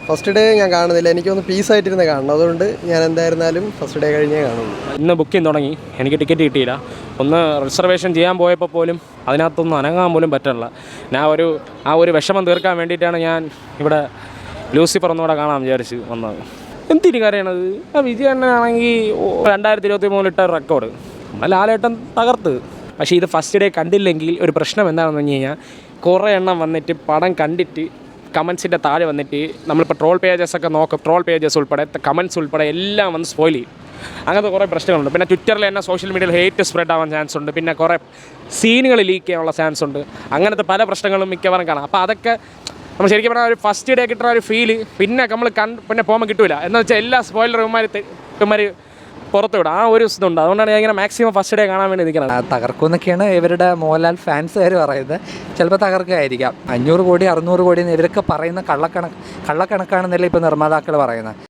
First day ഞാൻ കാണുന്നില്ല, എനിക്കൊന്ന് പീസായിട്ടിരുന്ന് കാണണം, അതുകൊണ്ട് ഞാൻ എന്തായിരുന്നാലും ഫസ്റ്റ് ഡേ കഴിഞ്ഞേ കാണുള്ളൂ. ഇന്ന് ബുക്കിംഗ് തുടങ്ങി, എനിക്ക് ടിക്കറ്റ് കിട്ടിയില്ല. ഒന്ന് റിസർവേഷൻ ചെയ്യാൻ പോയപ്പോൾ പോലും അതിനകത്തൊന്നും അനങ്ങാൻ പോലും പറ്റില്ല. ഞാൻ ആ ഒരു വിഷമം തീർക്കാൻ വേണ്ടിയിട്ടാണ് ഞാൻ ഇവിടെ ലൂസിഫർ ഒന്നുകൂടെ കാണാൻ വിചാരിച്ച് വന്നത്. എന്തിനു കാര്യമാണത്? ആ വിജയണ്ണനാണെങ്കിൽ 2023 ഇട്ട റെക്കോർഡ് ലാലേട്ടൻ തകർത്ത്. പക്ഷേ ഇത് ഫസ്റ്റ് ഡേ കണ്ടില്ലെങ്കിൽ ഒരു പ്രശ്നം എന്താണെന്ന് പറഞ്ഞു കഴിഞ്ഞാൽ, കുറേ എണ്ണം വന്നിട്ട് പടം കണ്ടിട്ട് കമൻസിൻ്റെ താഴെ വന്നിട്ട് നമ്മളിപ്പോൾ ട്രോൾ പേജസൊക്കെ നോക്കും, ട്രോൾ പേജസ് ഉൾപ്പെടെ കമൻസ് ഉൾപ്പെടെ എല്ലാം വന്ന് സ്പോയിൽ ചെയ്യും. അങ്ങനത്തെ കുറേ പ്രശ്നങ്ങളുണ്ട്. പിന്നെ ട്വിറ്ററിൽ തന്നെ സോഷ്യൽ മീഡിയയിൽ ഹേറ്റ് സ്പ്രെഡ് ആവാൻ ചാൻസ് ഉണ്ട്. പിന്നെ കുറേ സീനുകൾ ലീക്ക് ചെയ്യാനുള്ള ചാൻസ് ഉണ്ട്. അങ്ങനത്തെ പല പ്രശ്നങ്ങളും മിക്കവാറും കാണാം. അപ്പോൾ അതൊക്കെ നമ്മൾ ശരിക്കും പറഞ്ഞാൽ ഒരു ഫസ്റ്റ് ഡേ കിട്ടുന്ന ഒരു ഫീല് പിന്നെ നമ്മൾ പിന്നെ പോകുമ്പോൾ കിട്ടില്ല. എന്ന് വെച്ചാൽ എല്ലാ സ്പോയിലർ ഇവന്മാർ പുറത്തു വിടും. ആ ഒരു ഇതുണ്ട്. അതുകൊണ്ടാണ് ഞാൻ ഇങ്ങനെ മാക്സിമം ഫസ്റ്റ് ഡേ കാണാൻ വേണ്ടി നിൽക്കുന്നത്. തകർക്കുമെന്നൊക്കെയാണ് ഇവരുടെ മോഹൻലാൽ ഫാൻസുകാർ പറയുന്നത്. ചിലപ്പോൾ തകർക്കുകയായിരിക്കാം. 500 കോടി 600 കോടി എന്ന് ഇവരൊക്കെ പറയുന്ന കള്ളക്കണക്കാണെന്നല്ലേ ഇപ്പോൾ നിർമ്മാതാക്കൾ പറയുന്നത്.